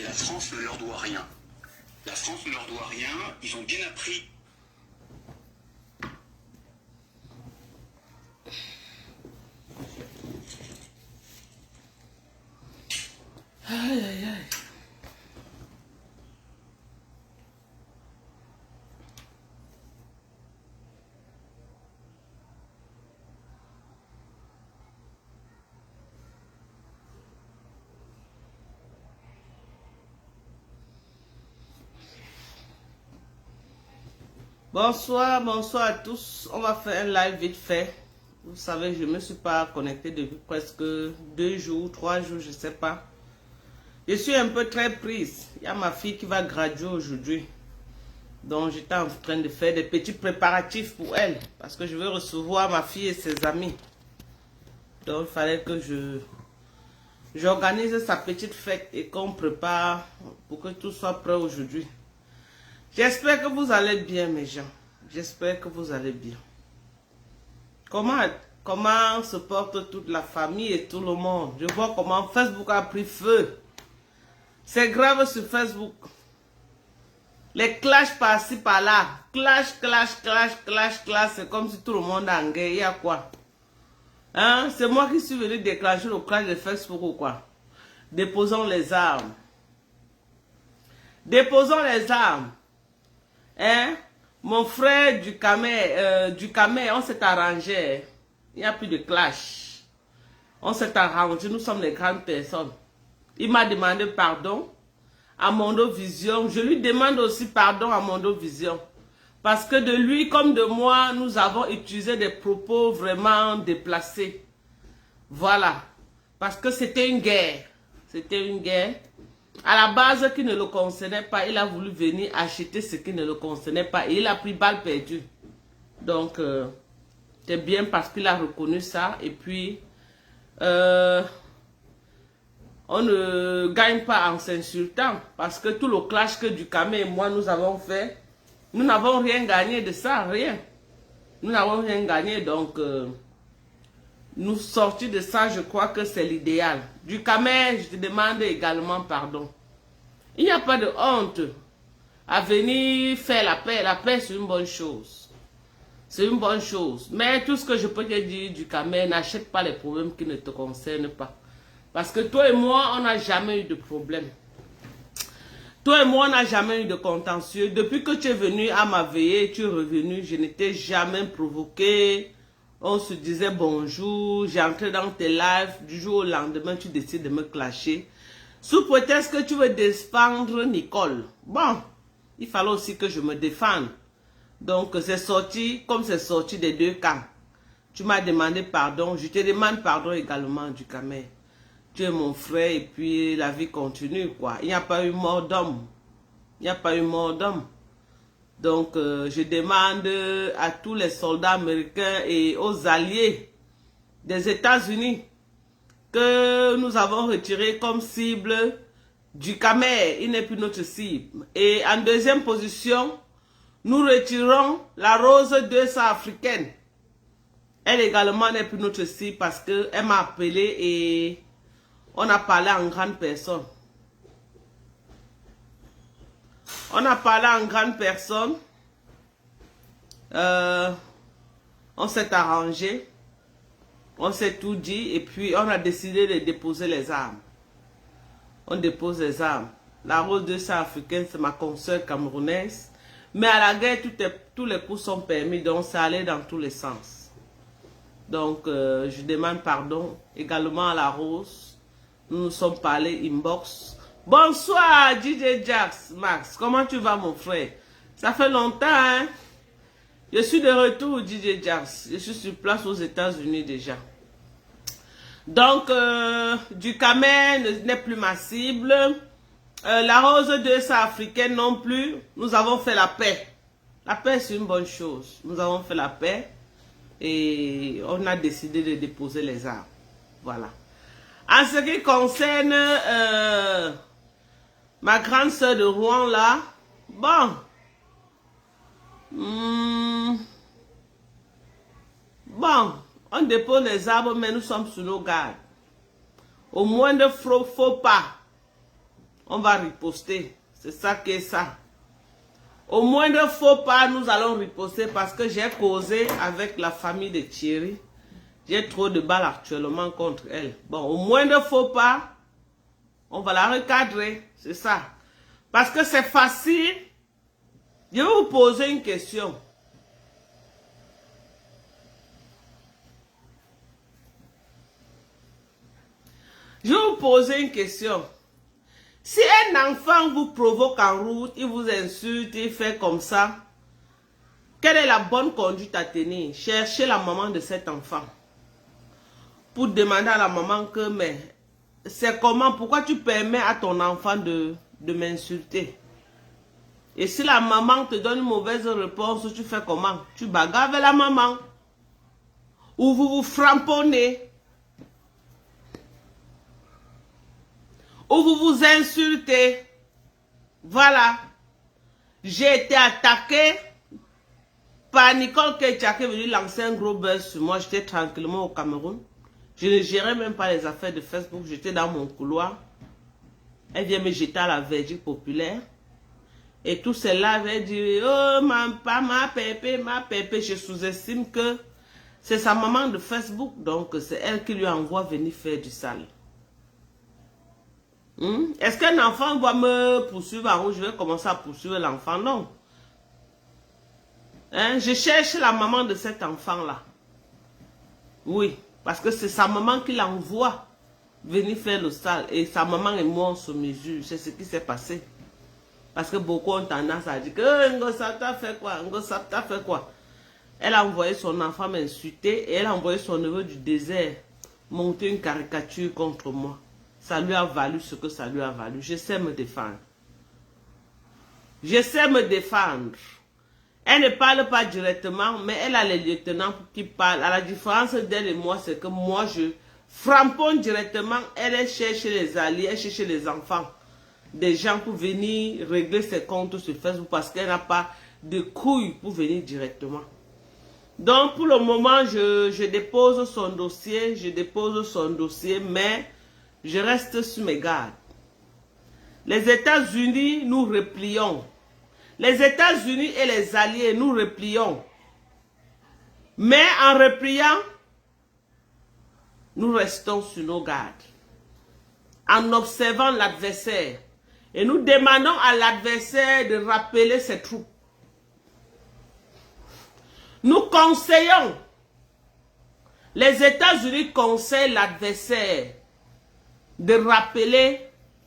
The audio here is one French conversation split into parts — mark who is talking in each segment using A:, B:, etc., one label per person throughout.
A: La France ne leur doit rien. La France ne leur doit rien. Ils ont bien appris.
B: Aïe, aïe, aïe. Bonsoir, bonsoir à tous. On va faire un live vite fait. Vous savez, je ne me suis pas connecté depuis presque 2 jours, 3 jours, je ne sais pas. Je suis un peu très prise. Il y a ma fille qui va graduer aujourd'hui. Donc, j'étais en train de faire des petits préparatifs pour elle. Parce que je veux recevoir ma fille et ses amis. Donc, il fallait que j'organise sa petite fête et qu'on prépare pour que tout soit prêt aujourd'hui. J'espère que vous allez bien, mes gens. J'espère que vous allez bien. Comment se porte toute la famille et tout le monde? Je vois comment Facebook a pris feu. C'est grave sur Facebook. Les clashs par-ci, par-là. Clash. C'est comme si tout le monde a en guerre. Il y a quoi? Hein? C'est moi qui suis venu déclencher le clash de Facebook ou quoi? Déposons les armes. Déposons les armes. Hein? Mon frère du Camer, on s'est arrangé. Il n'y a plus de clash. On s'est arrangé, nous sommes les grandes personnes. Il m'a demandé pardon à Mondovision. Je lui demande aussi pardon à Mondovision. Parce que de lui comme de moi, nous avons utilisé des propos vraiment déplacés. Voilà. Parce que c'était une guerre. C'était une guerre. À la base, qui ne le concernait pas, il a voulu venir acheter ce qui ne le concernait pas. Et il a pris balle perdue. Donc, c'est bien parce qu'il a reconnu ça. Et puis, on ne gagne pas en s'insultant. Parce que tout le clash que Ducamé et moi, nous avons fait, nous n'avons rien gagné de ça, rien. Nous n'avons rien gagné, donc, nous sortir de ça, je crois que c'est l'idéal. Ducamé, je te demande également pardon. Il n'y a pas de honte à venir faire la paix. La paix, c'est une bonne chose. C'est une bonne chose. Mais tout ce que je peux te dire, Ducamé, n'achète pas les problèmes qui ne te concernent pas. Parce que toi et moi, on n'a jamais eu de problème. Toi et moi, on n'a jamais eu de contentieux. Depuis que tu es venu à ma veillée, tu es revenu, je ne t'ai jamais provoqué. On se disait bonjour, j'entrais dans tes lives. Du jour au lendemain, tu décides de me clasher. Sous prétexte que tu veux défendre Nicole. Bon, il fallait aussi que je me défende. Donc, c'est sorti comme c'est sorti des deux camps. Tu m'as demandé pardon. Je te demande pardon également, Ducamé. Tu es mon frère et puis la vie continue, quoi. Il n'y a pas eu mort d'homme. Il n'y a pas eu mort d'homme. Donc, je demande à tous les soldats américains et aux alliés des États-Unis que nous avons retiré comme cible Ducamé. Il n'est plus notre cible. Et en deuxième position, nous retirons la rose 200 africaine. Elle également n'est plus notre cible parce qu'elle m'a appelé et on a parlé en grande personne. On a parlé en grande personne. On s'est arrangé. On s'est tout dit et puis on a décidé de déposer les armes. On dépose les armes. La rose 200 africaine, c'est ma consoeur camerounaise. Mais à la guerre, tous les coups sont permis, donc ça allait dans tous les sens. Donc, je demande pardon également à la rose. Nous nous sommes parlé inbox. Bonsoir, DJ Jax, Max. Comment tu vas, mon frère? Ça fait longtemps, hein? Je suis de retour, DJ Jax. Je suis sur place aux États-Unis déjà. Donc, Ducamé n'est plus ma cible. La rose 200 africaine non plus. Nous avons fait la paix. La paix, c'est une bonne chose. Nous avons fait la paix. Et on a décidé de déposer les armes. Voilà. En ce qui concerne ma grande soeur de Rouen, là, bon. Bon, on dépose les arbres, mais nous sommes sous nos gardes. Au moins de faux pas. on va riposter. C'est ça qui est ça. Au moindre faux pas, nous allons riposter parce que j'ai causé avec la famille de Thierry. J'ai trop de balles actuellement contre elle. Bon, au moindre faux pas, on va la recadrer. C'est ça. Parce que c'est facile. Je vais vous poser une question. Je vais vous poser une question. Si un enfant vous provoque en route, il vous insulte, il fait comme ça, quelle est la bonne conduite à tenir? Cherchez la maman de cet enfant. Pour demander à la maman que, mais c'est comment, pourquoi tu permets à ton enfant de m'insulter? Et si la maman te donne une mauvaise réponse, tu fais comment? Tu bagarres avec la maman. Ou vous vous frapponnez. Ou vous vous insultez. Voilà. J'ai été attaqué par Nicole Ketia qui est venue lancer un gros buzz sur moi. J'étais tranquillement au Cameroun. Je ne gérais même pas les affaires de Facebook. J'étais dans mon couloir. Elle vient me jeter à la verdict populaire. Et tout cela avait dit, oh, ma pépé. Je sous-estime que c'est sa maman de Facebook. Donc, c'est elle qui lui envoie venir faire du sale. Est-ce qu'un enfant va me poursuivre en route? Je vais commencer à poursuivre l'enfant? Non. Hein? Je cherche la maman de cet enfant-là. Oui. Parce que c'est sa maman qui l'envoie venir faire le sale. Et sa maman et moi, on se mesure. C'est ce qui s'est passé. Parce que beaucoup ont tendance à dire que Ngosapta fait quoi? Ngosapta fait quoi? Elle a envoyé son enfant m'insulter et elle a envoyé son neveu du désert monter une caricature contre moi. Ça lui a valu ce que ça lui a valu. Je sais me défendre. Je sais me défendre. Elle ne parle pas directement, mais elle a les lieutenants qui parlent. À la différence d'elle et moi, c'est que moi, je framponne directement. Elle cherche les alliés, elle cherche les enfants. Des gens pour venir régler ses comptes sur Facebook parce qu'elle n'a pas de couilles pour venir directement. Donc, pour le moment, je dépose son dossier, mais je reste sur mes gardes. Les États-Unis, nous replions. Les États-Unis et les alliés, nous replions. Mais en repliant, nous restons sur nos gardes. En observant l'adversaire. Et nous demandons à l'adversaire de rappeler ses troupes. Nous conseillons. Les États-Unis conseillent l'adversaire de rappeler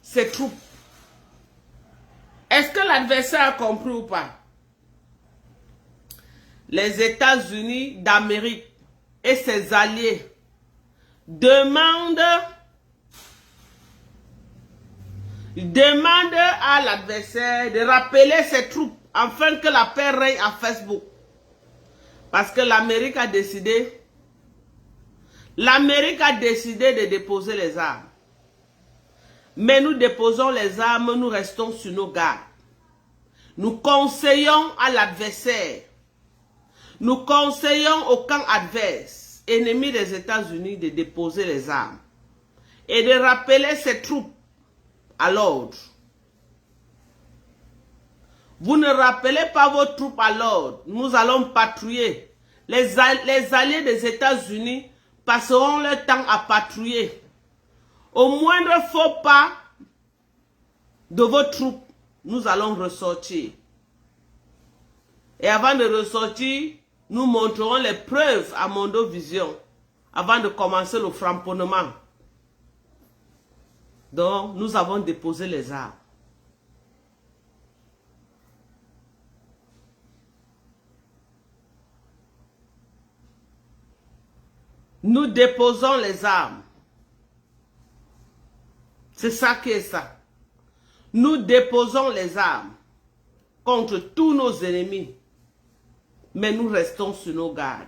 B: ses troupes. Est-ce que l'adversaire a compris ou pas? Les États-Unis d'Amérique et ses alliés demandent à l'adversaire de rappeler ses troupes afin que la paix règne à Facebook. Parce que l'Amérique a décidé de déposer les armes. Mais nous déposons les armes, nous restons sur nos gardes. Nous conseillons à l'adversaire. Nous conseillons au camp adverse, ennemi des États-Unis, de déposer les armes. Et de rappeler ses troupes à l'ordre. Vous ne rappelez pas vos troupes à l'ordre. Nous allons patrouiller. Les alliés des États-Unis passeront leur temps à patrouiller. Au moindre faux pas de vos troupes, nous allons ressortir. Et avant de ressortir, nous montrerons les preuves à Mondovision avant de commencer le framponnement. Donc, nous avons déposé les armes. Nous déposons les armes. C'est ça qui est ça. Nous déposons les armes contre tous nos ennemis. Mais nous restons sur nos gardes.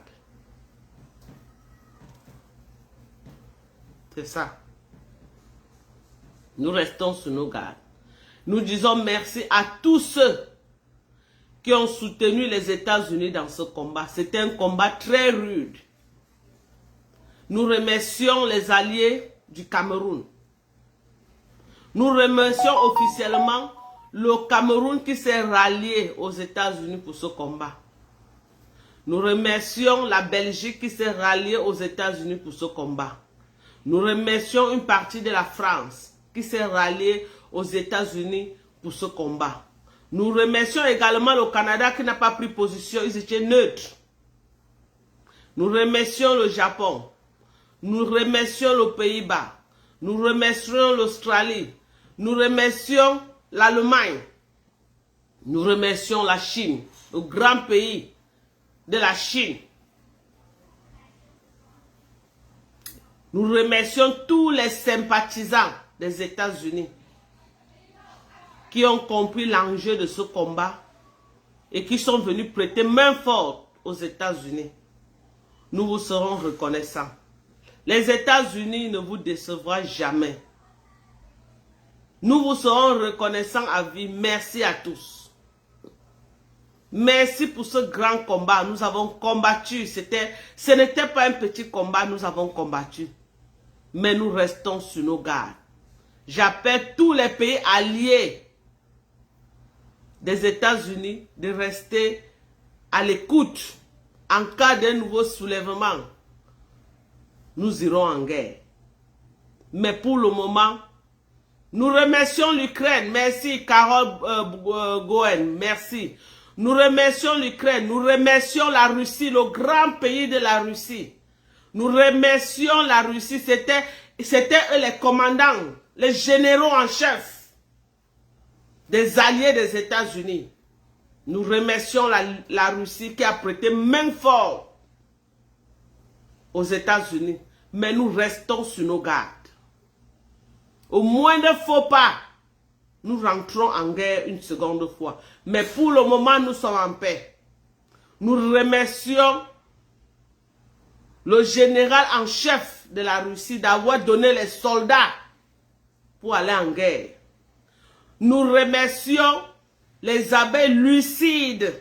B: C'est ça. Nous restons sur nos gardes. Nous disons merci à tous ceux qui ont soutenu les États-Unis dans ce combat. C'était un combat très rude. Nous remercions les alliés du Cameroun. Nous remercions officiellement le Cameroun qui s'est rallié aux États-Unis pour ce combat. Nous remercions la Belgique qui s'est ralliée aux États-Unis pour ce combat. Nous remercions une partie de la France qui s'est ralliée aux États-Unis pour ce combat. Nous remercions également le Canada qui n'a pas pris position, ils étaient neutres. Nous remercions le Japon. Nous remercions les Pays-Bas. Nous remercions l'Australie. Nous remercions l'Allemagne. Nous remercions la Chine, le grand pays de la Chine. Nous remercions tous les sympathisants des États-Unis qui ont compris l'enjeu de ce combat et qui sont venus prêter main forte aux États-Unis. Nous vous serons reconnaissants. Les États-Unis ne vous décevront jamais. Nous vous serons reconnaissants à vie. Merci à tous. Merci pour ce grand combat. Nous avons combattu. Ce n'était pas un petit combat, nous avons combattu. Mais nous restons sur nos gardes. J'appelle tous les pays alliés des États-Unis de rester à l'écoute. En cas d'un nouveau soulèvement, nous irons en guerre. Mais pour le moment, nous remercions l'Ukraine. Merci Carole Goen. Merci. Nous remercions l'Ukraine. Nous remercions la Russie, le grand pays de la Russie. Nous remercions la Russie. C'était eux les commandants, les généraux en chef des alliés des États-Unis. Nous remercions la Russie qui a prêté main forte aux États-Unis. Mais nous restons sur nos gardes. Au moindre faux pas, nous rentrons en guerre une seconde fois. Mais pour le moment, nous sommes en paix. Nous remercions le général en chef de la Russie d'avoir donné les soldats pour aller en guerre. Nous remercions les abeilles lucides,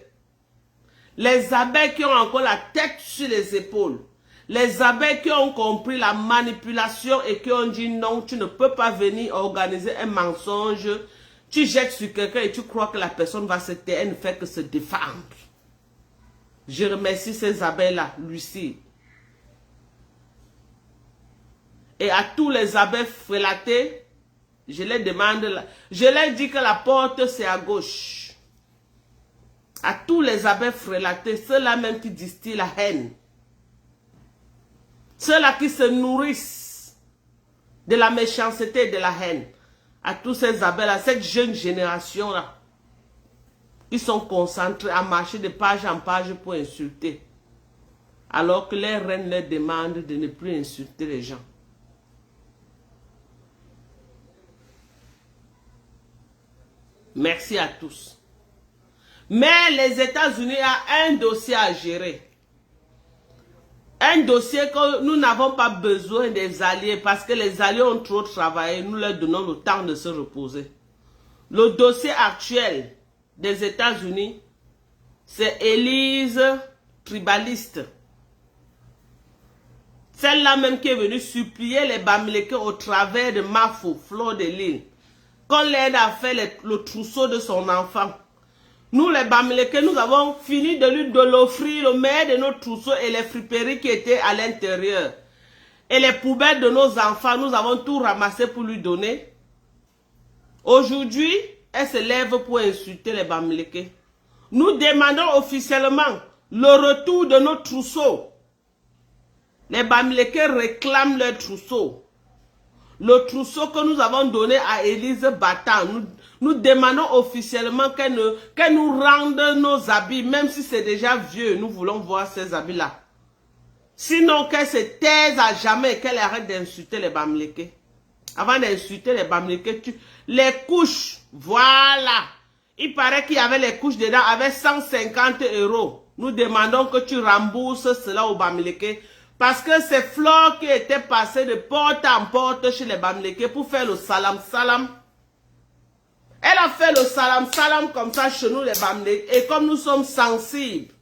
B: les abeilles qui ont encore la tête sur les épaules, les abeilles qui ont compris la manipulation et qui ont dit non, tu ne peux pas venir organiser un mensonge, tu jettes sur quelqu'un et tu crois que la personne va se taire, elle ne fait que se défendre. Je remercie ces abeilles-là, lucides. Et à tous les abeilles frélatées, je les demande, je leur dis que la porte c'est à gauche. À tous les abeilles frélatées, ceux-là même qui distillent la haine. Ceux-là qui se nourrissent de la méchanceté et de la haine. À tous ces abeilles-là, cette jeune génération-là, ils sont concentrés à marcher de page en page pour insulter. Alors que les reines leur demandent de ne plus insulter les gens. Merci à tous. Mais les États-Unis ont un dossier à gérer. Un dossier que nous n'avons pas besoin des alliés parce que les alliés ont trop travaillé. Nous leur donnons le temps de se reposer. Le dossier actuel des États-Unis, c'est Élise Tribaliste. Celle-là même qui est venue supplier les Bamileke au travers de Mafo, Fleur de l'île. Qu'on l'aide à faire le trousseau de son enfant. Nous, les Bamileke, nous avons fini de l'offrir le meilleur de nos trousseaux et les friperies qui étaient à l'intérieur. Et les poubelles de nos enfants, nous avons tout ramassé pour lui donner. Aujourd'hui, elle se lève pour insulter les Bamileke. Nous demandons officiellement le retour de nos trousseaux. Les Bamileke réclament leur trousseau. Le trousseau que nous avons donné à Élise Batan, nous demandons officiellement qu'elle nous rende nos habits, même si c'est déjà vieux, nous voulons voir ces habits-là. Sinon, qu'elle se taise à jamais, qu'elle arrête d'insulter les Bamileke. Avant d'insulter les Bamileke, les couches, voilà. Il paraît qu'il y avait les couches dedans avec 150 €. Nous demandons que tu rembourses cela aux Bamileke. Parce que c'est Flore qui était passée de porte en porte chez les Bamileke pour faire le salam salam. Elle a fait le salam salam comme ça chez nous les Bamileke. Et comme nous sommes sensibles,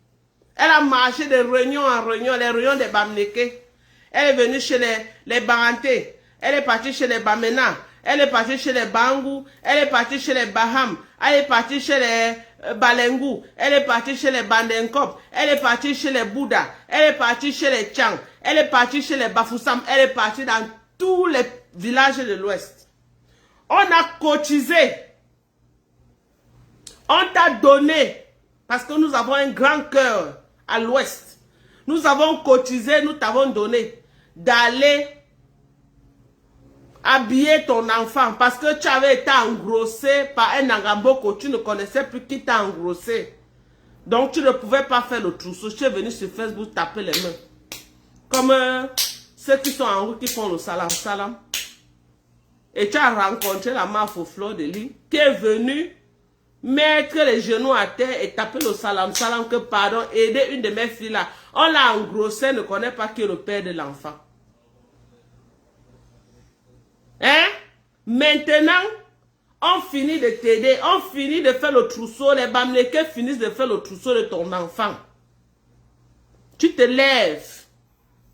B: elle a marché de réunion en réunion, les réunions des Bamileke. Elle est venue chez les Baranté. Elle est partie chez les Bamena. elle est partie chez les Bangou, elle est partie chez les Baham, elle est partie chez les Balengou, elle est partie chez les Bandenkop, elle est partie chez les Bouddha, elle est partie chez les Tchang, elle est partie chez les Bafoussam, elle est partie dans tous les villages de l'Ouest. On a cotisé. On t'a donné, parce que nous avons un grand cœur à l'Ouest. Nous avons cotisé, nous t'avons donné d'aller habiller ton enfant parce que tu avais été engrossé par un Angamboko, tu ne connaissais plus qui t'a engrossé. Donc tu ne pouvais pas faire le trousseau. Tu es venu sur Facebook taper les mains. Comme ceux qui sont en route qui font le salam salam. Et tu as rencontré la mafia Fleur de Lys qui est venue mettre les genoux à terre et taper le salam salam que pardon, aider une de mes filles là. On l'a engrossé, elle ne connaît pas qui est le père de l'enfant. Hein? Maintenant, on finit de t'aider, on finit de faire le trousseau, les Bamileke finissent de faire le trousseau de ton enfant. Tu te lèves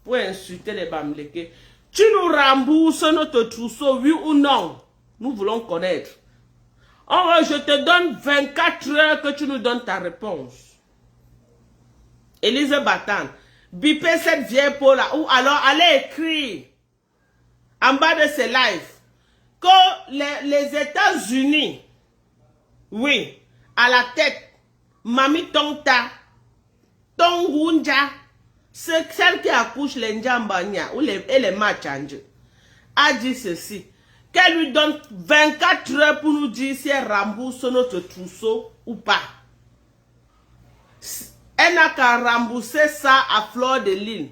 B: pour insulter les Bamileke. Tu nous rembourses notre trousseau, oui ou non? Nous voulons connaître. Oh, je te donne 24 heures que tu nous donnes ta réponse. Élise Batan, bipez cette vieille peau là, ou alors allez écrire en bas de ces lives que les États-Unis, oui, à la tête, Mami Tonta, Tongunja, celle qui accouche les Njambanya ou les Machange, a dit ceci, qu'elle lui donne 24 heures pour nous dire si elle rembourse notre trousseau ou pas. Elle n'a qu'à rembourser ça à Fleur de Lys.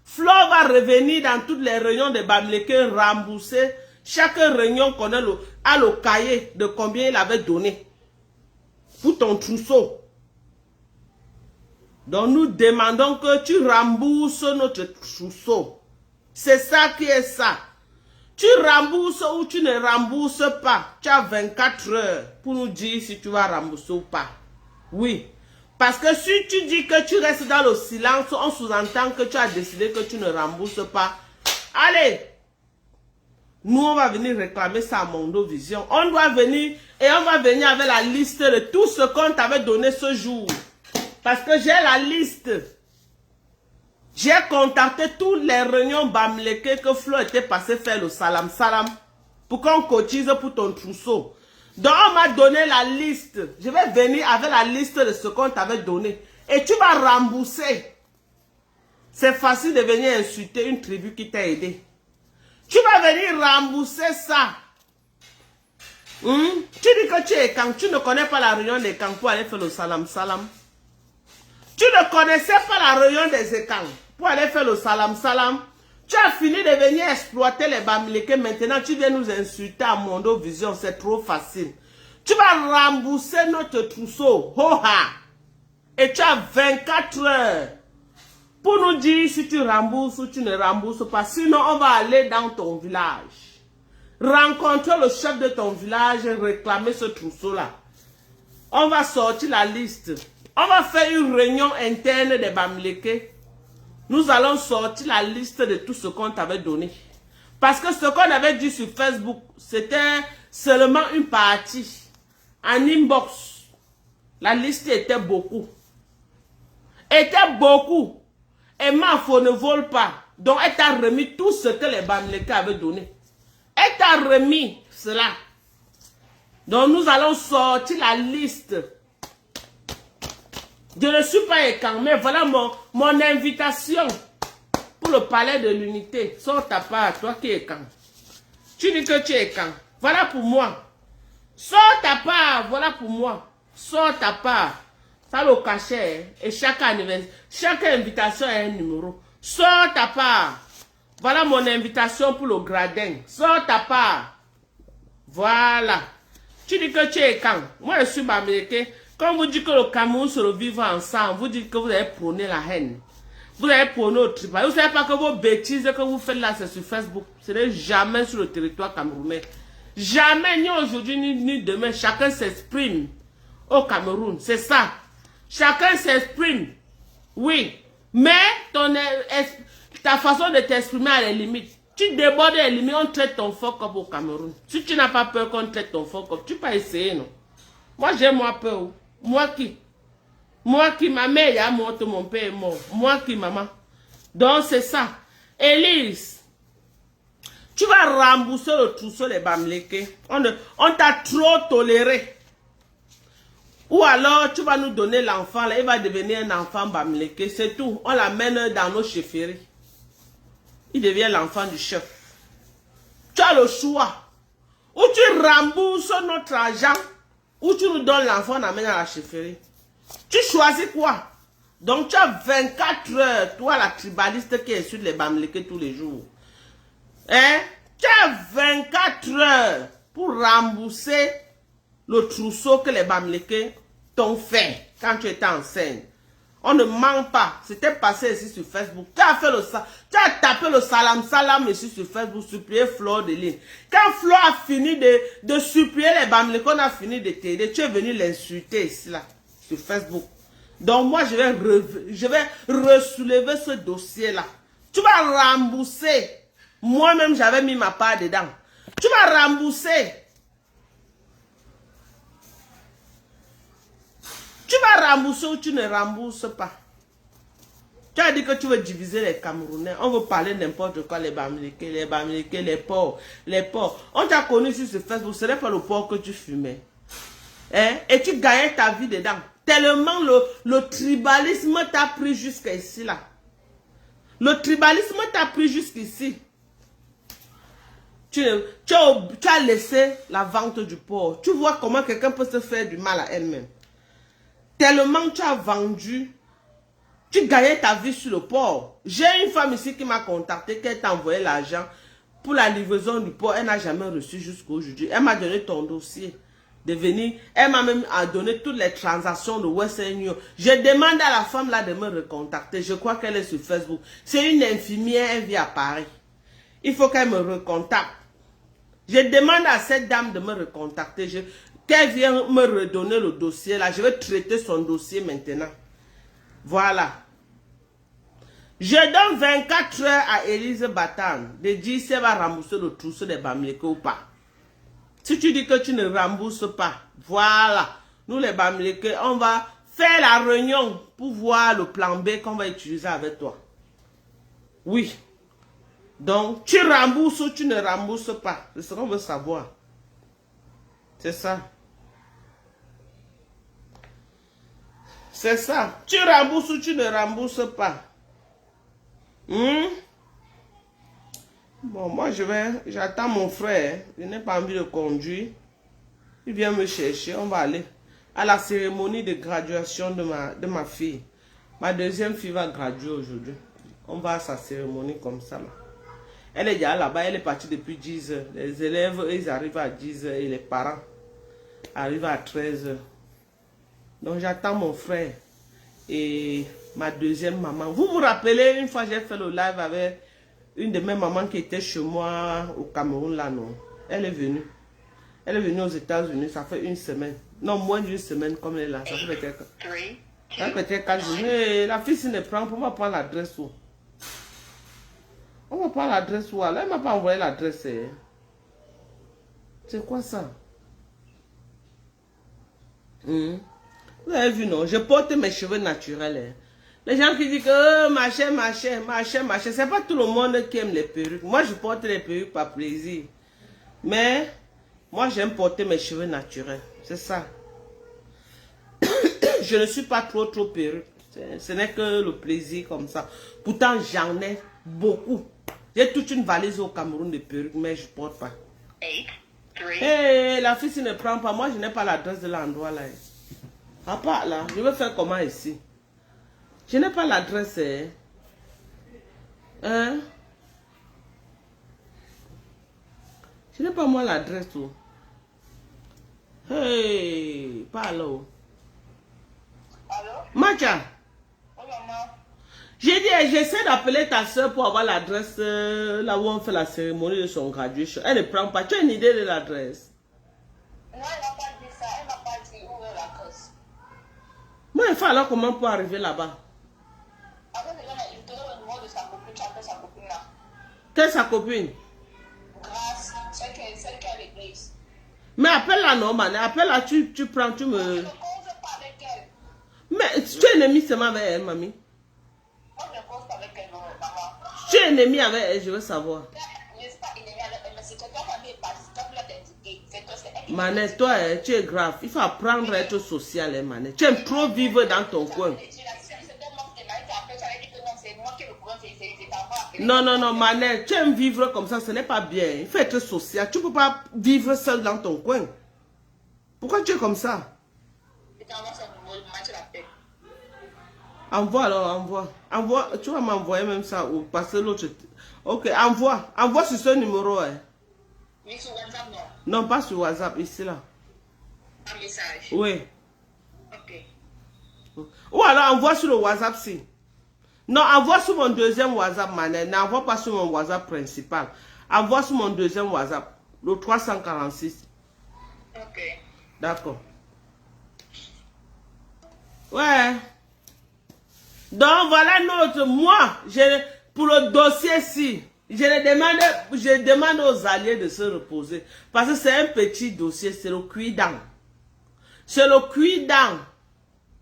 B: Fleur va revenir dans toutes les réunions de Bamileke, rembourser. Chaque réunion qu'on a le cahier de combien il avait donné pour ton trousseau. Donc nous demandons que tu rembourses notre trousseau. C'est ça qui est ça. Tu rembourses ou tu ne rembourses pas. Tu as 24 heures pour nous dire si tu vas rembourser ou pas. Oui. Parce que si tu dis que tu restes dans le silence, on sous-entend que tu as décidé que tu ne rembourses pas. Allez, nous on va venir réclamer ça à Mondo Vision. On doit venir et on va venir avec la liste de tout ce qu'on t'avait donné ce jour. Parce que j'ai la liste. J'ai contacté toutes les réunions Bamileke que Flo était passé faire le salam salam pour qu'on cotise pour ton trousseau. Donc on m'a donné la liste. Je vais venir avec la liste de ce qu'on t'avait donné. Et tu vas rembourser. C'est facile de venir insulter une tribu qui t'a aidé. Tu vas venir rembourser ça. Tu dis que tu es quand tu ne connais pas la réunion des camps pour aller faire le salam salam. Tu ne connaissais pas la réunion des Ekans pour aller faire le salam salam. Tu as fini de venir exploiter les Bamileke. Maintenant, tu viens nous insulter à Mondo Vision. C'est trop facile. Tu vas rembourser notre trousseau. Ho-ha! Et tu as 24 heures pour nous dire si tu rembourses ou tu ne rembourses pas. Sinon, on va aller dans ton village. Rencontrer le chef de ton village et réclamer ce trousseau-là. On va sortir la liste. On va faire une réunion interne des Bamileke. Nous allons sortir la liste de tout ce qu'on t'avait donné. Parce que ce qu'on avait dit sur Facebook, c'était seulement une partie. En inbox, la liste était beaucoup. Était beaucoup. Et Mafo ne vole pas. Donc elle t'a remis tout ce que les Bamileke avaient donné. Elle t'a remis cela. Donc nous allons sortir la liste. Je ne suis pas Ekan, mais voilà mon invitation pour le palais de l'unité. Sors ta part, toi qui es Ekan. Tu dis que tu es Ekan. Voilà pour moi. Sors ta part, voilà pour moi. Sors ta part. Ça le cachet. Et chaque anniversaire, chaque invitation a un numéro. Sors ta part. Voilà mon invitation pour le gradin. Sors ta part. Voilà. Tu dis que tu es Ekan. Moi je suis Bamileke. Quand vous dites que le Cameroun se revivre ensemble, vous dites que vous avez prôné la haine. Vous avez prôné au tribal. Vous ne savez pas que vos bêtises que vous faites là, c'est sur Facebook. Ce n'est jamais sur le territoire camerounais. Jamais, ni aujourd'hui, ni demain. Chacun s'exprime au Cameroun. C'est ça. Chacun s'exprime. Oui. Mais ta façon de t'exprimer a les limites. Tu débordes les limites, on traite ton fuck up au Cameroun. Si tu n'as pas peur qu'on traite ton fuck up, tu peux pas essayer, non? Moi, j'ai moi peur. Moi qui, ma mère est morte, mon père est mort. Moi qui, maman. Donc, c'est ça. Élise, tu vas rembourser le trousseau des Bamileke. On t'a trop toléré. Ou alors, tu vas nous donner l'enfant, il va devenir un enfant Bamileke. C'est tout. On l'amène dans nos chefferies. Il devient l'enfant du chef. Tu as le choix. Ou tu rembourses notre argent, ou tu nous donnes l'enfant, on l'amène à la chefferie. Tu choisis quoi? Donc tu as 24 heures, toi la tribaliste qui est sur les Bamileke tous les jours. Hein? Tu as 24 heures pour rembourser le trousseau que les Bamileke t'ont fait quand tu étais enceinte. On ne ment pas. C'était passé ici sur Facebook. Tu as tapé le salam ici sur Facebook, supplier Flore de Lille. Quand Flore a fini de supplier les Bamileke, on a fini de t'aider, tu es venu l'insulter ici là, sur Facebook. Donc moi je vais ressoulever ce dossier là. Tu vas rembourser. Moi-même j'avais mis ma part dedans. Tu vas rembourser. Tu vas rembourser ou tu ne rembourses pas. Tu as dit que tu veux diviser les Camerounais. On veut parler n'importe quoi, les Bamileke, les porcs, les porcs. On t'a connu sur ce Facebook, ce n'est pas le porc que tu fumais. Hein? Et tu gagnais ta vie dedans. Tellement le tribalisme t'a pris jusqu'ici là. Le tribalisme t'a pris jusqu'ici. Tu as laissé la vente du porc. Tu vois comment quelqu'un peut se faire du mal à elle-même. Tellement tu as vendu, tu gagnais ta vie sur le porc. J'ai une femme ici qui m'a contacté, qui t'a envoyé l'argent pour la livraison du porc. Elle n'a jamais reçu jusqu'à aujourd'hui. Elle m'a donné ton dossier de venir. Elle m'a même donné toutes les transactions de Western Union. Je demande à la femme là de me recontacter. Je crois qu'elle est sur Facebook. C'est une infirmière, elle vit à Paris. Il faut qu'elle me recontacte. Je demande à cette dame de me recontacter. Qu'elle vienne me redonner le dossier là. Je vais traiter son dossier maintenant. Voilà. Je donne 24 heures à Élise Batan de dire si elle va rembourser le trousseau des Bamileke ou pas. Si tu dis que tu ne rembourses pas, voilà. Nous les Bamileke, on va faire la réunion pour voir le plan B qu'on va utiliser avec toi. Oui. Donc, tu rembourses ou tu ne rembourses pas. C'est ce qu'on veut savoir. C'est ça. C'est ça. Tu rembourses ou tu ne rembourses pas. Bon, moi j'attends mon frère. Je n'ai pas envie de conduire. Il vient me chercher. On va aller à la cérémonie de graduation de ma fille. Ma deuxième fille va graduer aujourd'hui. On va à sa cérémonie comme ça là. Elle est déjà là-bas. Elle est partie depuis 10 heures. Les élèves, ils arrivent à 10 heures et les parents arrivent à 13 heures. Donc j'attends mon frère et ma deuxième maman. Vous vous rappelez, une fois j'ai fait le live avec une de mes mamans qui était chez moi au Cameroun là, non? Elle est venue. Elle est venue aux États-Unis, ça fait une semaine. Non, moins d'une semaine comme elle est là. Ça fait peut-être 4 jours. Mais la fille, si ne prend pas, on va prendre l'adresse où? On va prendre l'adresse où? Là, elle ne m'a pas envoyé l'adresse. C'est quoi ça? Vous avez vu, non? Je porte mes cheveux naturels. Les gens qui disent que machin, c'est pas tout le monde qui aime les perruques. Moi, je porte les perruques par plaisir. Mais, moi, j'aime porter mes cheveux naturels. C'est ça. Je ne suis pas trop perruque. Ce n'est que le plaisir comme ça. Pourtant, j'en ai beaucoup. J'ai toute une valise au Cameroun de perruques, mais je ne porte pas. Hey, la fille, si ne prend pas, moi, je n'ai pas l'adresse de l'endroit là. À part là, je vais faire comment ici? Je n'ai pas l'adresse. Hein? Je n'ai pas moi l'adresse. Hey, pas là.
C: Allô?
B: Macha.
C: Oh maman.
B: J'ai dit, j'essaie d'appeler ta soeur pour avoir l'adresse là où on fait la cérémonie de son graduation. Elle ne prend pas. Tu as une idée de l'adresse?
C: Non, elle n'a pas dit ça. Elle n'a pas dit où est l'adresse.
B: Moi, il faut alors comment pour arriver là-bas?
C: Après, il te donne le numéro de sa copine. Tu appelles sa copine là.
B: Quelle est sa copine?
C: Grâce, celle qui est à l'église.
B: Mais appelle-la non, man. Appelle-la, tu prends, tu me...
C: Je ne cause pas avec elle.
B: Mais tu es ennemi seulement avec elle, mamie.
C: Moi, je ne cause pas avec elle, non, maman.
B: Tu es ennemi avec elle, je veux savoir.
C: Je ne suis pas ennemie avec elle, mais c'est que toi, tu es parti, toi, tu l'as indiqué. C'est toi, c'est elle qui
B: Manette, toi, tu es grave. Il faut apprendre à être social, hein, Manette. Tu aimes trop vivre dans ton coin. Non, non, non, Manette, tu aimes vivre comme ça, ce n'est pas bien. Il faut être social. Tu ne peux pas vivre seul dans ton coin. Pourquoi tu es comme ça? Envoie alors, envoie. Envoie, tu vas m'envoyer même ça ou passer l'autre. Ok, envoie. Envoie sur ce numéro. Hein.
C: Oui, sur WhatsApp, non.
B: Non, pas sur WhatsApp, ici là.
C: Un message.
B: Oui.
C: Ok.
B: Ou alors envoie sur le WhatsApp si. Non, envoie sur mon deuxième WhatsApp, Manette. N'envoie pas sur mon WhatsApp principal. Envoie sur mon deuxième WhatsApp, le 346.
C: Ok.
B: D'accord. Ouais. Donc voilà notre, moi, pour le dossier-ci, je demande aux alliés de se reposer. Parce que c'est un petit dossier, c'est le cuit-dent. C'est le cuit-dent.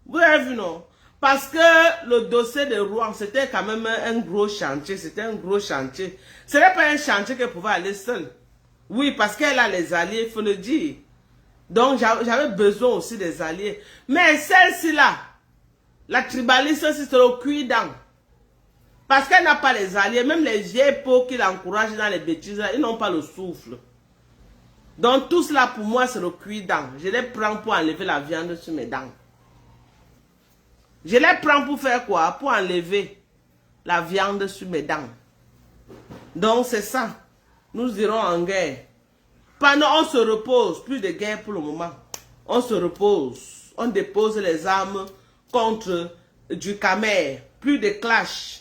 B: Vous avez vu, non? Parce que le dossier de Rouen, c'était quand même un gros chantier. C'était un gros chantier. Ce n'est pas un chantier qu'elle pouvait aller seule. Oui, parce qu'elle a les alliés, il faut le dire. Donc j'avais besoin aussi des alliés. Mais celle-ci là, la tribaliste, c'est le cuit-dent. Parce qu'elle n'a pas les alliés, même les vieilles peaux qui l'encouragent dans les bêtises, là, ils n'ont pas le souffle. Donc tout cela pour moi, c'est le cuit-dent. Je les prends pour enlever la viande sur mes dents. Je les prends pour faire quoi? Pour enlever la viande sur mes dents. Donc c'est ça. Nous irons en guerre. Pendant on se repose, plus de guerre pour le moment. On se repose. On dépose les armes contre du Khmer. Plus de clash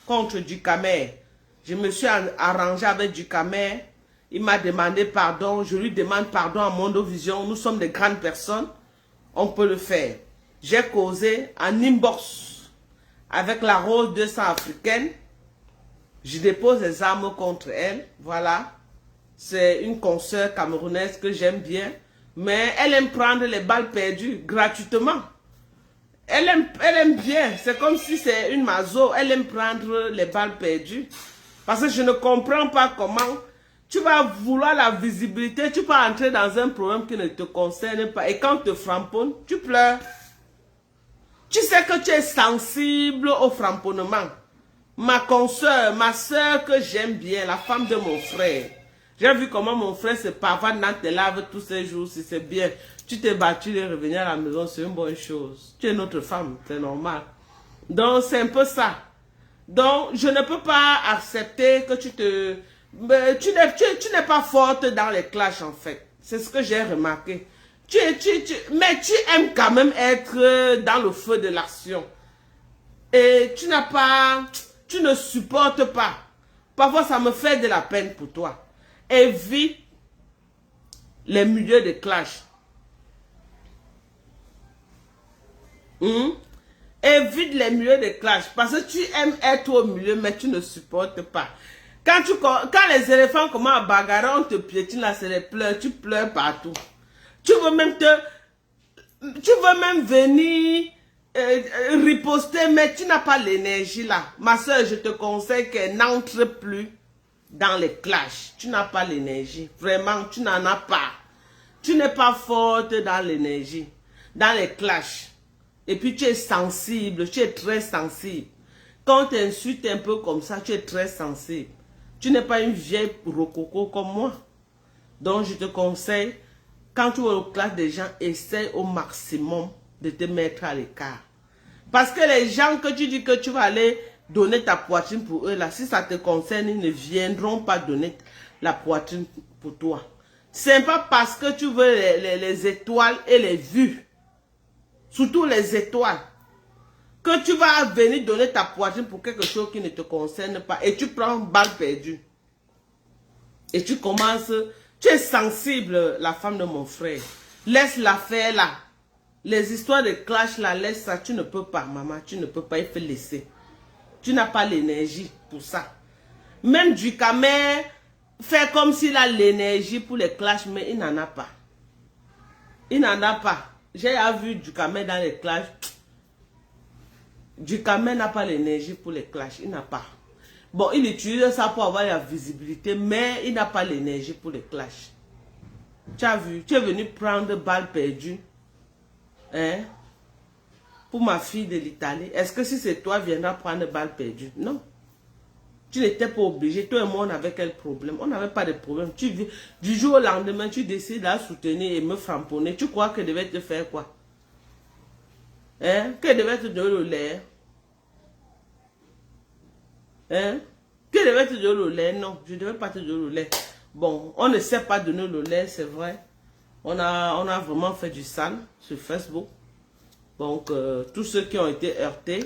B: contre du Khmer. Je me suis arrangé avec du Khmer. Il m'a demandé pardon. Je lui demande pardon à Mondovision. Nous sommes des grandes personnes. On peut le faire. J'ai causé en inbox avec la Rose 200 africaine. Je dépose les armes contre elle. Voilà. C'est une consoeur camerounaise que j'aime bien. Mais elle aime prendre les balles perdues gratuitement. Elle aime bien. C'est comme si c'est une mazo. Elle aime prendre les balles perdues. Parce que je ne comprends pas comment tu vas vouloir la visibilité. Tu peux entrer dans un problème qui ne te concerne pas. Et quand tu te framponnes, tu pleures. Tu sais que tu es sensible au framponnement. Ma consoeur, ma soeur que j'aime bien, la femme de mon frère. J'ai vu comment mon frère se pavane dans tes laves tous ces jours, si c'est bien. Tu t'es battu de revenir à la maison, c'est une bonne chose. Tu es notre femme, c'est normal. Donc c'est un peu ça. Donc je ne peux pas accepter que tu n'es pas forte dans les clashs en fait. C'est ce que j'ai remarqué. Mais tu aimes quand même être dans le feu de l'action. Et tu ne supportes pas. Parfois, ça me fait de la peine pour toi. Évite les milieux de clash. Évite les milieux de clash. Parce que tu aimes être au milieu, mais tu ne supportes pas. Quand les éléphants commencent à bagarrer, on te piétine là, c'est les pleurs. Tu pleures partout. Tu veux même venir riposter, mais tu n'as pas l'énergie là. Ma soeur, je te conseille qu'elle n'entre plus dans les clashs. Tu n'as pas l'énergie. Vraiment, tu n'en as pas. Tu n'es pas forte dans l'énergie, dans les clashs. Et puis tu es sensible, tu es très sensible. Quand tu insultes un peu comme ça, tu es très sensible. Tu n'es pas une vieille rococo comme moi. Donc je te conseille, quand tu vois le clash des gens, essaie au maximum de te mettre à l'écart. Parce que les gens que tu dis que tu vas aller donner ta poitrine pour eux, là, si ça te concerne, ils ne viendront pas donner la poitrine pour toi. C'est pas parce que tu veux les étoiles et les vues, surtout les étoiles, que tu vas venir donner ta poitrine pour quelque chose qui ne te concerne pas et tu prends balle perdue. Et tu commences... Tu es sensible, la femme de mon frère. Laisse la faire là. Les histoires de clash là, laisse ça. Tu ne peux pas, maman. Tu ne peux pas, il faut laisser. Tu n'as pas l'énergie pour ça. Même du Camer fait comme s'il a l'énergie pour les clashs, mais il n'en a pas. Il n'en a pas. J'ai vu du Camer dans les clashs. Du Camer n'a pas l'énergie pour les clashs. Il n'a pas. Bon, il utilise ça pour avoir la visibilité, mais il n'a pas l'énergie pour les clashs. Tu as vu, tu es venu prendre balle perdue. Hein? Pour ma fille de l'Italie. Est-ce que si c'est toi, viendra prendre balle perdue? Non. Tu n'étais pas obligé. Toi et moi, on avait quel problème? On n'avait pas de problème. Tu vis, du jour au lendemain, tu décides de la soutenir et me framponner. Tu crois que devait te faire quoi? Hein? Que devait te donner le lait? Hein? Que devait te donner le lait? Non, je ne devais pas te donner le lait. Bon, on ne sait pas donner le lait, c'est vrai. On a vraiment fait du sale sur Facebook. Donc, tous ceux qui ont été heurtés,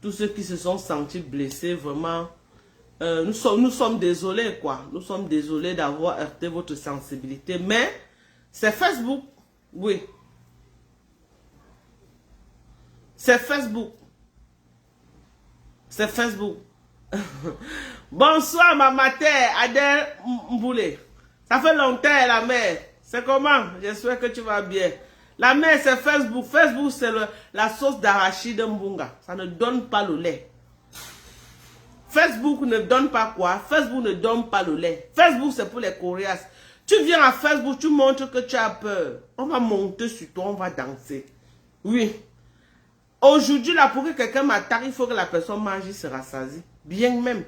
B: tous ceux qui se sont sentis blessés, vraiment, nous sommes désolés, quoi. Nous sommes désolés d'avoir heurté votre sensibilité. Mais, c'est Facebook. Oui. C'est Facebook. C'est Facebook. Bonsoir, ma terre, Adèle Mboulé. Ça fait longtemps, la mère. C'est comment? J'espère que tu vas bien. La mère, c'est Facebook. Facebook, c'est la sauce d'arachide mbunga. Ça ne donne pas le lait. Facebook ne donne pas quoi? Facebook ne donne pas le lait. Facebook, c'est pour les coriaces. Tu viens à Facebook, tu montres que tu as peur. On va monter sur toi, on va danser. Oui. Aujourd'hui, là, pour que quelqu'un m'attaque, il faut que la personne mange, il se rassasie. Bien même.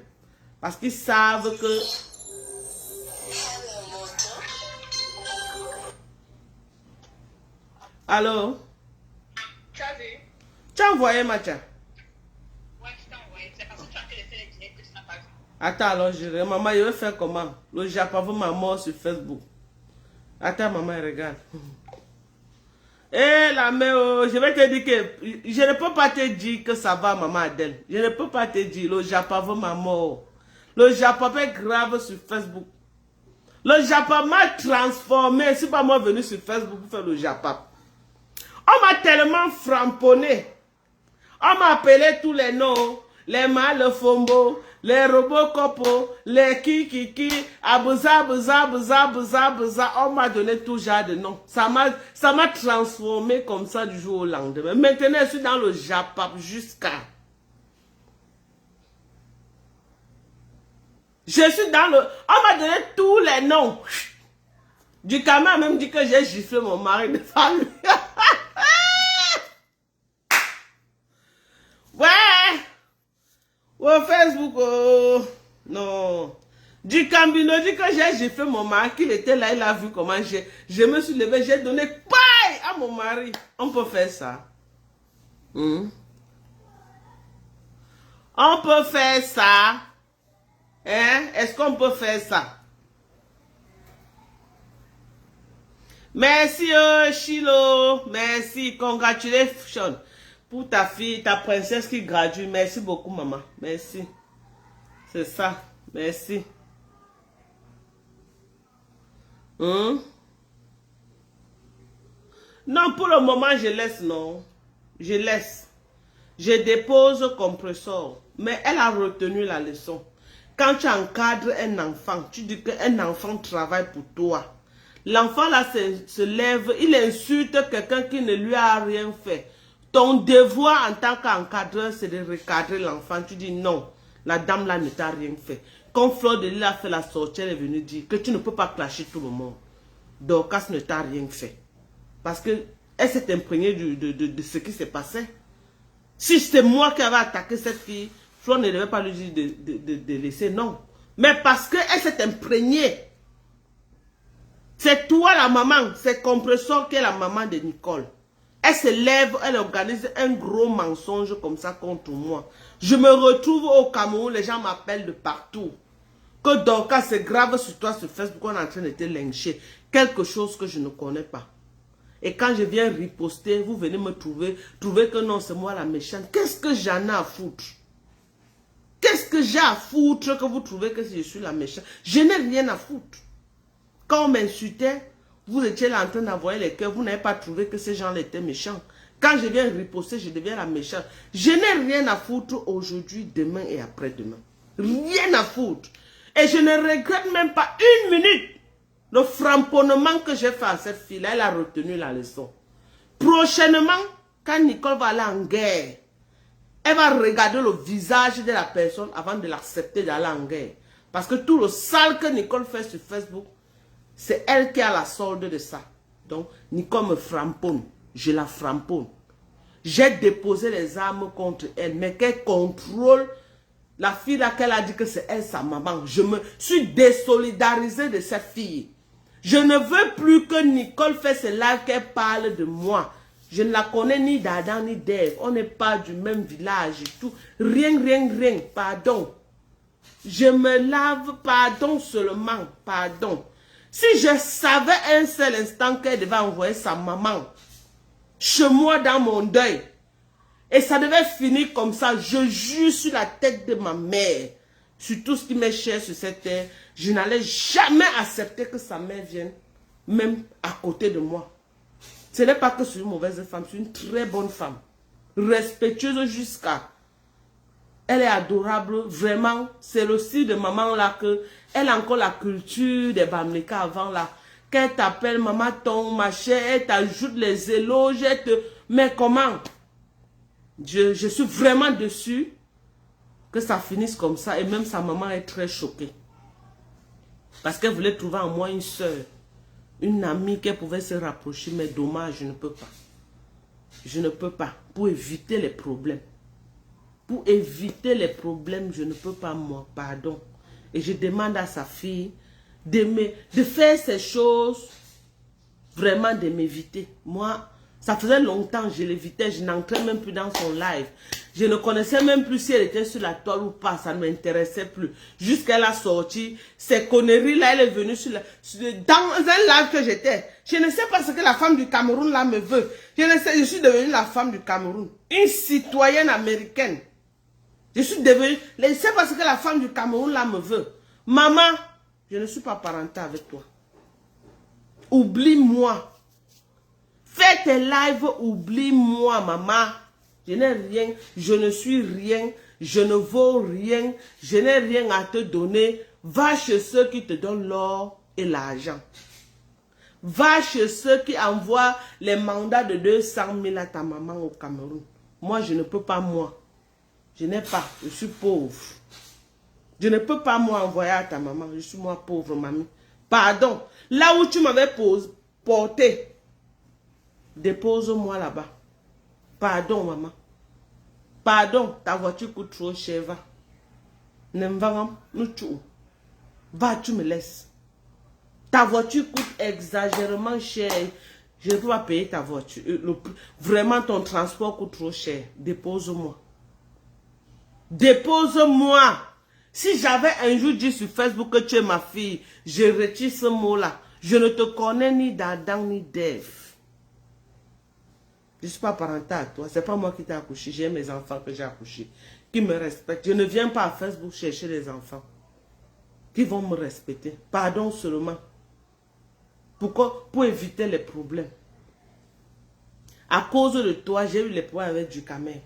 B: Parce qu'ils savent que... Allô?
C: Tu as vu?
B: Tu as envoyé, Macha?
C: Ouais, je t'ai envoyé. C'est parce que tu as fait les télés que tu n'as pas vu.
B: Attends, alors, maman, je vais faire comment? Le Japon veut ma mort sur Facebook. Attends, maman, regarde. Eh, la mère, je vais te dire que je ne peux pas te dire que ça va, maman Adèle. Je ne peux pas te dire, le Japon veut ma mort. Le Japon est grave sur Facebook. Le Japon m'a transformé. C'est pas moi venu sur Facebook pour faire le Japon. On m'a tellement framponné. On m'a appelé tous les noms. Les Malefombo, les Robocopo, les Kikiki, Abuza, Abuza, Abuza, Abuza, Abuza. On m'a donné tout genre de noms. Ça m'a transformé comme ça du jour au lendemain. Maintenant, je suis dans le Japon jusqu'à... Je suis dans le... On m'a donné tous les noms. Du Camer même dit que j'ai giflé mon mari de famille. Ouais. Oh, Facebook, oh. Non. Du Cambino dit que j'ai giflé mon mari, qu'il était là, il a vu comment je me suis levé, j'ai donné paille à mon mari. On peut faire ça. On peut faire ça. Hein? Est-ce qu'on peut faire ça? Merci, Chilo. Merci. Congratulations pour ta fille, ta princesse qui gradue. Merci beaucoup, maman. Merci. C'est ça. Merci. Non, pour le moment, je laisse, non. Je laisse. Je dépose compresseur. Mais elle a retenu la leçon. Quand tu encadres un enfant, tu dis qu'un enfant travaille pour toi. L'enfant là se lève, il insulte quelqu'un qui ne lui a rien fait. Ton devoir en tant qu'encadreur, c'est de recadrer l'enfant. Tu dis non, la dame là ne t'a rien fait. Quand Fleur de Lille a fait la sortie, elle est venue dire que tu ne peux pas clasher tout le monde. Dorcas ne t'a rien fait. Parce qu'elle s'est imprégnée de ce qui s'est passé. Si c'était moi qui avais attaqué cette fille, Fleur ne devait pas lui dire de laisser, non. Mais parce qu'elle s'est imprégnée. C'est toi la maman, c'est Compresseur qui est la maman de Nicole. Elle se lève, elle organise un gros mensonge comme ça contre moi. Je me retrouve au Cameroun, les gens m'appellent de partout. Que Dorcas c'est grave sur toi sur Facebook, on est en train de te lyncher. Quelque chose que je ne connais pas. Et quand je viens riposter, vous venez me trouver que non, c'est moi la méchante. Qu'est-ce que j'en ai à foutre? Qu'est-ce que j'ai à foutre que vous trouvez que je suis la méchante? Je n'ai rien à foutre. Quand on m'insultait, vous étiez là en train d'envoyer les cœurs, vous n'avez pas trouvé que ces gens-là étaient méchants. Quand je viens riposter, je deviens la méchante. Je n'ai rien à foutre aujourd'hui, demain et après-demain. Rien à foutre. Et je ne regrette même pas une minute le framponnement que j'ai fait à cette fille-là. Elle a retenu la leçon. Prochainement, quand Nicole va aller en guerre, elle va regarder le visage de la personne avant de l'accepter d'aller en guerre. Parce que tout le sale que Nicole fait sur Facebook, c'est elle qui a la solde de ça. Donc, Nicole me framponne. Je la framponne. J'ai déposé les armes contre elle. Mais qu'elle contrôle la fille là qu'elle a dit que c'est elle sa maman. Je me suis désolidarisé de cette fille. Je ne veux plus que Nicole fasse ce live qu'elle parle de moi. Je ne la connais ni d'Adam ni d'Ève. On n'est pas du même village et tout. Rien, rien, rien. Pardon. Je me lave, pardon seulement. Pardon. Si je savais un seul instant qu'elle devait envoyer sa maman chez moi dans mon deuil, et ça devait finir comme ça, je jure sur la tête de ma mère, sur tout ce qui m'est cher sur cette terre, je n'allais jamais accepter que sa mère vienne, même à côté de moi. Ce n'est pas que c'est une mauvaise femme, c'est une très bonne femme. Respectueuse jusqu'à... Elle est adorable, vraiment. C'est le style de maman là que... Elle a encore la culture des Bamileka avant là. Qu'elle t'appelle maman ton machin, elle t'ajoute les éloges, elle te... Mais comment? Je suis vraiment déçue que ça finisse comme ça. Et même sa maman est très choquée. Parce qu'elle voulait trouver en moi une soeur. Une amie qu'elle pouvait se rapprocher. Mais dommage, je ne peux pas. Je ne peux pas. Pour éviter les problèmes. Pour éviter les problèmes, je ne peux pas moi. Pardon. Et je demande à sa fille de faire ces choses. Vraiment de m'éviter. Moi... Ça faisait longtemps que je l'évitais, je n'entrais même plus dans son live. Je ne connaissais même plus si elle était sur la toile ou pas, ça ne m'intéressait plus. Jusqu'à la sortie, ces conneries-là, elle est venue dans un live que j'étais. Je ne sais pas ce que la femme du Cameroun là me veut. Je suis devenue la femme du Cameroun. Une citoyenne américaine. Je suis devenue, je ne sais pas ce que la femme du Cameroun là me veut. Maman, je ne suis pas parentale avec toi. Oublie-moi. Fais tes lives, oublie-moi, maman. Je n'ai rien, je ne suis rien, je ne vaux rien, je n'ai rien à te donner. Va chez ceux qui te donnent l'or et l'argent. Va chez ceux qui envoient les mandats de 200 000 à ta maman au Cameroun. Moi, je ne peux pas, moi. Je n'ai pas, je suis pauvre. Je ne peux pas, moi, envoyer à ta maman. Je suis, moi, pauvre, mamie. Pardon. Là où tu m'avais porté, dépose-moi là-bas. Pardon, maman. Pardon, ta voiture coûte trop cher, va. Va, tu me laisses. Ta voiture coûte exagérément cher. Je ne peux pas payer ta voiture. Vraiment, ton transport coûte trop cher. Dépose-moi. Dépose-moi. Si j'avais un jour dit sur Facebook que tu es ma fille, je retire ce mot-là. Je ne te connais ni d'Adam ni d'Ève. Je ne suis pas parentale à toi. Ce n'est pas moi qui t'ai accouché. J'ai mes enfants que j'ai accouchés. Qui me respectent. Je ne viens pas à Facebook chercher les enfants. Qui vont me respecter. Pardon seulement. Pourquoi? Pour éviter les problèmes. À cause de toi, j'ai eu les problèmes avec Ducamel.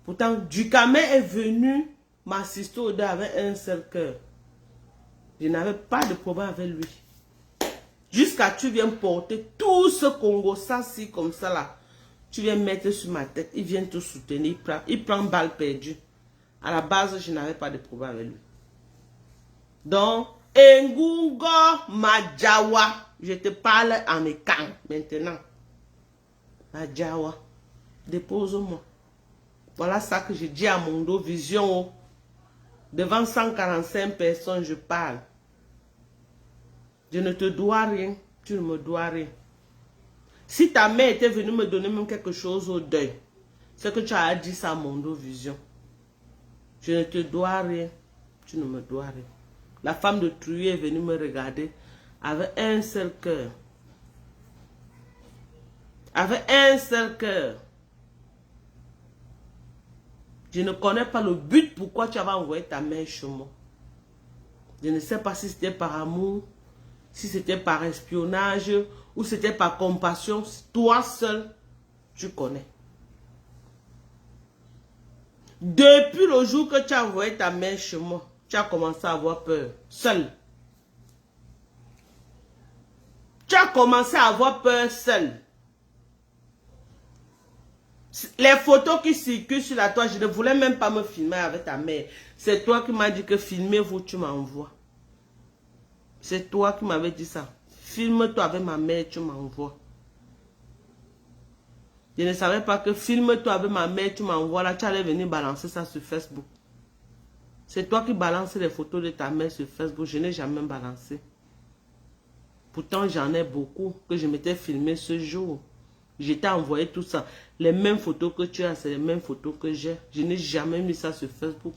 B: Pourtant, Ducamel est venu m'assister au deuil avec un seul cœur. Je n'avais pas de problème avec lui. Jusqu'à tu viens porter tout ce Congo, ça, si, comme ça, là. Tu viens mettre sur ma tête, il vient te soutenir, il prend balle perdue. À la base, je n'avais pas de problème avec lui. Donc, Engungo Majawa, je te parle en écan maintenant. Majawa, dépose-moi. Voilà ça que je dis à mon dos, vision. Devant 145 personnes, je parle. Je ne te dois rien, tu ne me dois rien. Si ta mère était venue me donner même quelque chose au deuil, c'est que tu as dit ça à mon dos, vision. Je ne te dois rien, tu ne me dois rien. La femme de Trouillet est venue me regarder avec un seul cœur. Avec un seul cœur. Je ne connais pas le but pourquoi tu avais envoyé ta mère chez moi. Je ne sais pas si c'était par amour, si c'était par espionnage ou c'était par compassion. Toi seul, tu connais. Depuis le jour que tu as envoyé ta mère chez moi, tu as commencé à avoir peur. Seul. Tu as commencé à avoir peur seul. Les photos qui circulent sur la toile, je ne voulais même pas me filmer avec ta mère. C'est toi qui m'as dit que filmez-vous, tu m'envoies. C'est toi qui m'avais dit ça. Filme-toi avec ma mère, tu m'envoies. Je ne savais pas que filme-toi avec ma mère, tu m'envoies là, tu allais venir balancer ça sur Facebook. C'est toi qui balances les photos de ta mère sur Facebook. Je n'ai jamais balancé. Pourtant, j'en ai beaucoup que je m'étais filmé ce jour. Je t'ai envoyé tout ça. Les mêmes photos que tu as, c'est les mêmes photos que j'ai. Je n'ai jamais mis ça sur Facebook.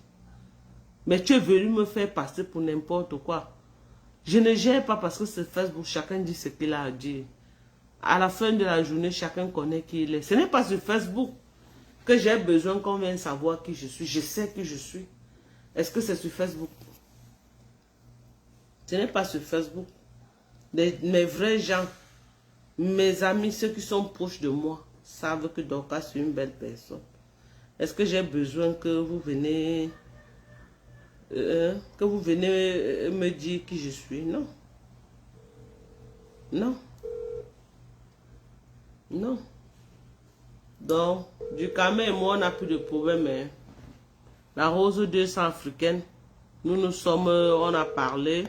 B: Mais tu es venu me faire passer pour n'importe quoi. Je ne gère pas parce que c'est Facebook. Chacun dit ce qu'il a à dire. À la fin de la journée, chacun connaît qui il est. Ce n'est pas sur Facebook que j'ai besoin qu'on vienne savoir qui je suis. Je sais qui je suis. Est-ce que c'est sur Facebook? Ce n'est pas sur Facebook. Mes vrais gens, mes amis, ceux qui sont proches de moi, savent que Dorcas est une belle personne. Est-ce que j'ai besoin que vous venez me dire qui je suis? Non. Non. Non. Donc, du Camé et moi, on n'a plus de problème. Hein. La Rose 200 africaine, nous sommes, on a parlé.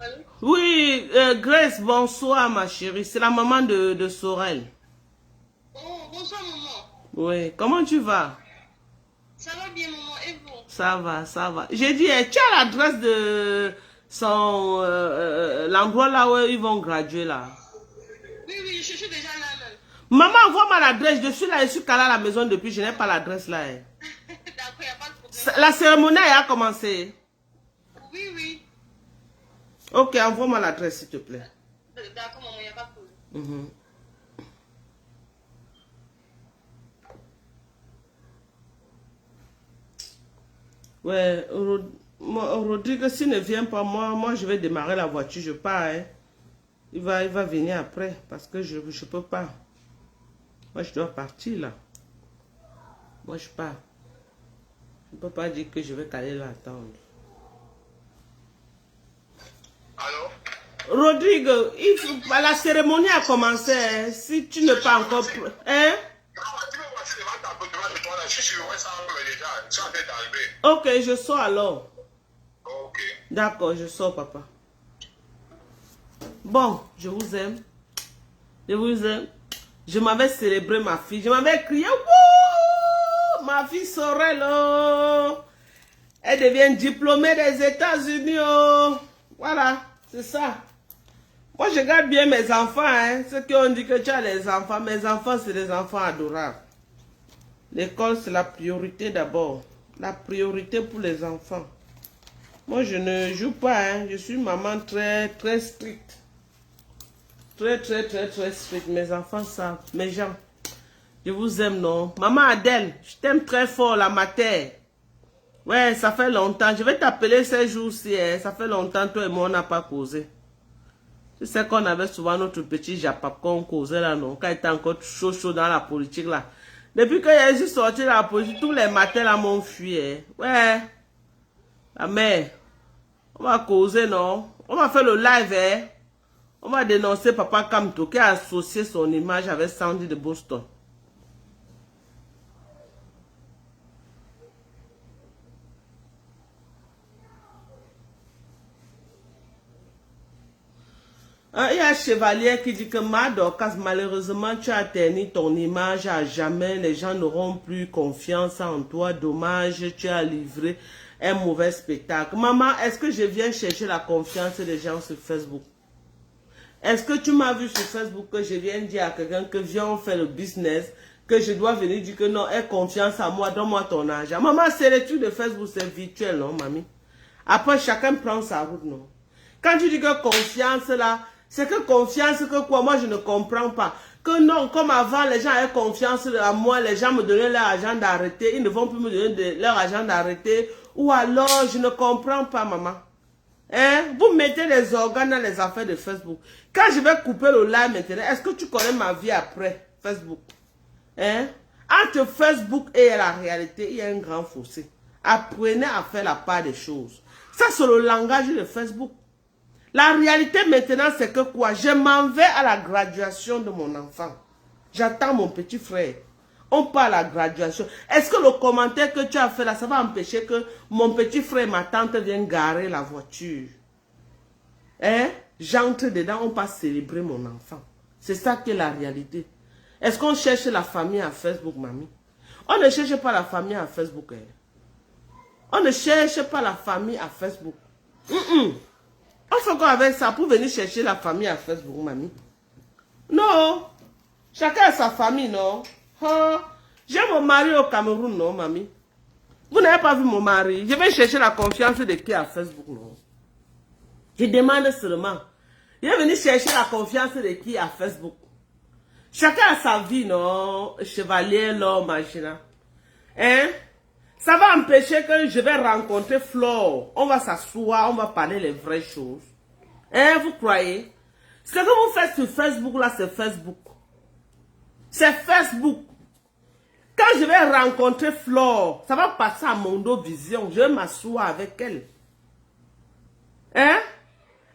D: Allô?
B: Oui, Grace, bonsoir ma chérie. C'est la maman de Sorel.
D: Oh, bonsoir maman.
B: Oui, comment tu vas?
D: Ça va bien maman, et vous?
B: Ça va, ça va. J'ai dit, tu as l'adresse de son l'endroit là où ils vont graduer là.
D: Oui, oui, je suis déjà là même.
B: Maman, envoie-moi l'adresse. Je suis là, je suis calée à la maison depuis. Je n'ai pas l'adresse là. Hein.
D: D'accord, il n'y a pas de problème.
B: La cérémonie a commencé.
D: Oui, oui.
B: Ok, envoie-moi l'adresse s'il te plaît.
D: D'accord maman, il n'y a pas de problème.
B: Mhm. Ouais, Rodrigue, s'il ne vient pas, moi je vais démarrer la voiture, je pars. Hein. Il va venir après parce que je ne peux pas. Moi, je dois partir là. Moi, je pars. Je ne peux pas dire que je vais caler l'attendre.
A: Allô?
B: Rodrigue, la cérémonie a commencé. Hein. Si tu ne pas encore... Hein? Ok, je sors alors.
A: Ok.
B: D'accord, je sors, papa. Bon, je vous aime. Je vous aime. Je m'avais célébré ma fille. Je m'avais crié. Wouh! Ma fille Sorel. Oh! Elle devient diplômée des États-Unis. Oh! Voilà, c'est ça. Moi, je garde bien mes enfants. Hein. Ceux qui ont dit que tu as les enfants. Mes enfants, c'est des enfants adorables. L'école, c'est la priorité d'abord. La priorité pour les enfants. Moi, je ne joue pas. Hein. Je suis maman très, très stricte. Très, très, très, très stricte. Mes enfants savent. Mes gens. Je vous aime, non? Maman Adèle, je t'aime très fort, la mater. Ouais, ça fait longtemps. Je vais t'appeler ces jours-ci. Hein. Ça fait longtemps, toi et moi, on n'a pas causé. Tu sais qu'on avait souvent notre petit japap qu'on causait là, non? Quand il était encore chaud dans la politique, là. Depuis que je suis sorti de la politique, tous les matins, là, m'ont fui. Hein. Ouais. La mère. On va causer, non? On va faire le live, hein? On va dénoncer Papa Kamto qui a associé son image avec Sandy de Boston. Il y a un chevalier qui dit que Dorcas, malheureusement, tu as terni ton image à jamais. Les gens n'auront plus confiance en toi. Dommage, tu as livré un mauvais spectacle. Maman, est-ce que je viens chercher la confiance des gens sur Facebook? Est-ce que tu m'as vu sur Facebook que je viens dire à quelqu'un que viens on fait le business, que je dois venir dire que non, aie confiance en moi, donne-moi ton argent. Maman, c'est le truc de Facebook, c'est virtuel, non, mamie? Après, chacun prend sa route, non? Quand tu dis que confiance, là, c'est que confiance que quoi? Moi, je ne comprends pas. Que non, comme avant, les gens avaient confiance en moi, les gens me donnaient leur argent d'arrêter, ils ne vont plus me donner leur argent d'arrêter. Ou alors, je ne comprends pas, maman. Hein? Vous mettez les organes dans les affaires de Facebook. Quand je vais couper le live maintenant, est-ce que tu connais ma vie après Facebook? Hein? Entre Facebook et la réalité, il y a un grand fossé. Apprenez à faire la part des choses. Ça, c'est le langage de Facebook. La réalité maintenant, c'est que quoi? Je m'en vais à la graduation de mon enfant. J'attends mon petit frère. On parle à la graduation. Est-ce que le commentaire que tu as fait là, ça va empêcher que mon petit frère et ma tante viennent garer la voiture? Hein? J'entre dedans, on va célébrer mon enfant. C'est ça qui est la réalité. Est-ce qu'on cherche la famille à Facebook, mamie? On ne cherche pas la famille à Facebook. Hein? On ne cherche pas la famille à Facebook. On fait quoi avec ça pour venir chercher la famille à Facebook, mamie? Non. Chacun a sa famille, non? Oh. J'ai mon mari au Cameroun, non, mamie? Vous n'avez pas vu mon mari? Je vais chercher la confiance de qui à Facebook, non? Je demande seulement. Je vais venir chercher la confiance de qui à Facebook? Chacun a sa vie, non? Chevalier, l'homme, machin. Hein? Ça va empêcher que je vais rencontrer Flore. On va s'asseoir, on va parler les vraies choses. Hein, vous croyez? Ce que vous faites sur Facebook, là, c'est Facebook. C'est Facebook. Quand je vais rencontrer Flore, ça va passer à Mondo Vision. Je vais m'asseoir avec elle. Hein?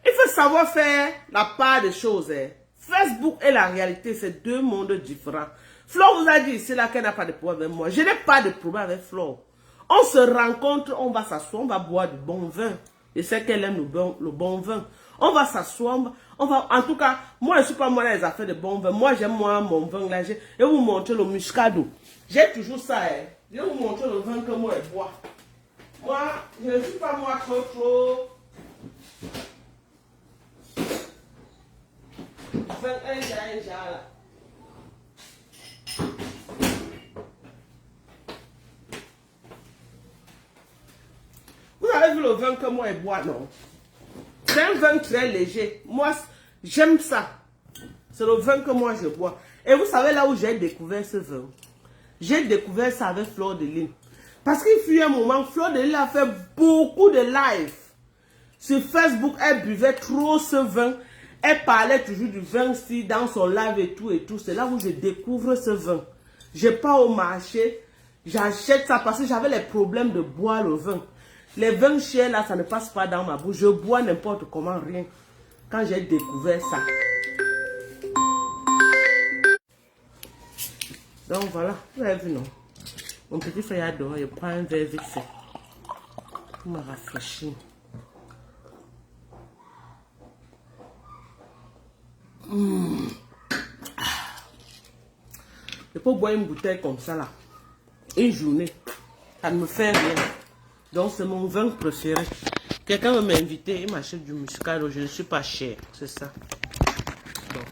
B: Il faut savoir faire la part des choses. Hein? Facebook et la réalité, c'est deux mondes différents. Flore vous a dit ici là qu'elle n'a pas de problème avec moi. Je n'ai pas de problème avec Flore. On se rencontre, on va s'asseoir, on va boire du bon vin. Je sais qu'elle aime le bon vin. On va s'asseoir, on va... En tout cas, moi, je ne suis pas moi les affaires de bon vin. Moi, j'aime moi mon vin là. Je vais vous montrer le muscado. J'ai toujours ça. Hein. Je vais vous montrer le vin que moi, je bois. Moi, je ne suis pas moi trop... Vin un genre là. Vous avez vu le vin que moi je bois, non? C'est un vin très léger. Moi, j'aime ça. C'est le vin que moi je bois. Et vous savez là où j'ai découvert ce vin? J'ai découvert ça avec Flore de Lune. Parce qu'il fut un moment, Flore de Lune a fait beaucoup de live. Sur Facebook, elle buvait trop ce vin. Elle parlait toujours du vin si dans son live et tout. C'est là où je découvre ce vin. Je pars au marché, j'achète ça parce que j'avais les problèmes de boire le vin. Les vins chers là, ça ne passe pas dans ma bouche. Je bois n'importe comment, rien. Quand j'ai découvert ça. Donc voilà, vous avez vu non? Mon petit frère adore, il prend un verre vite fait. Pour me rafraîchir. Je peux boire une bouteille comme ça là. Une journée. Ça ne me fait rien. Donc c'est mon vin préféré. Quelqu'un veut m'inviter, il m'achète du muscado, je ne suis pas cher, c'est ça. Donc,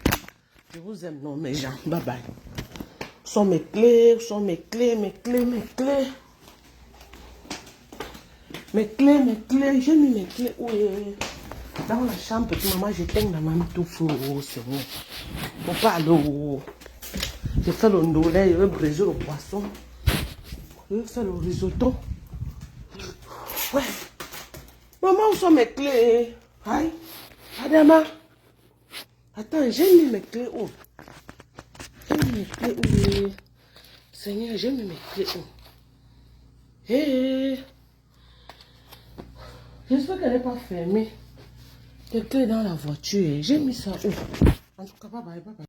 B: je vous aime, non mes gens, bye bye. Où sont mes clés, où sont mes clés, mes clés. Mes clés, j'ai mis mes clés, oui. Dans la chambre, petite maman, j'éteins dans ma tout fou, oh Seigneur. Faut pas aller, je fais le ndolé, je vais briser le poisson. Je vais faire le risotto. Ouais. Maman, où sont mes clés? Aïe. Adama. Attends, j'ai mis mes clés où? J'ai mis mes clés où? Seigneur, j'ai mis mes clés où? Hé. J'espère qu'elle n'est pas fermée. Les clés dans la voiture. J'ai mis ça où? En tout cas, bye bye.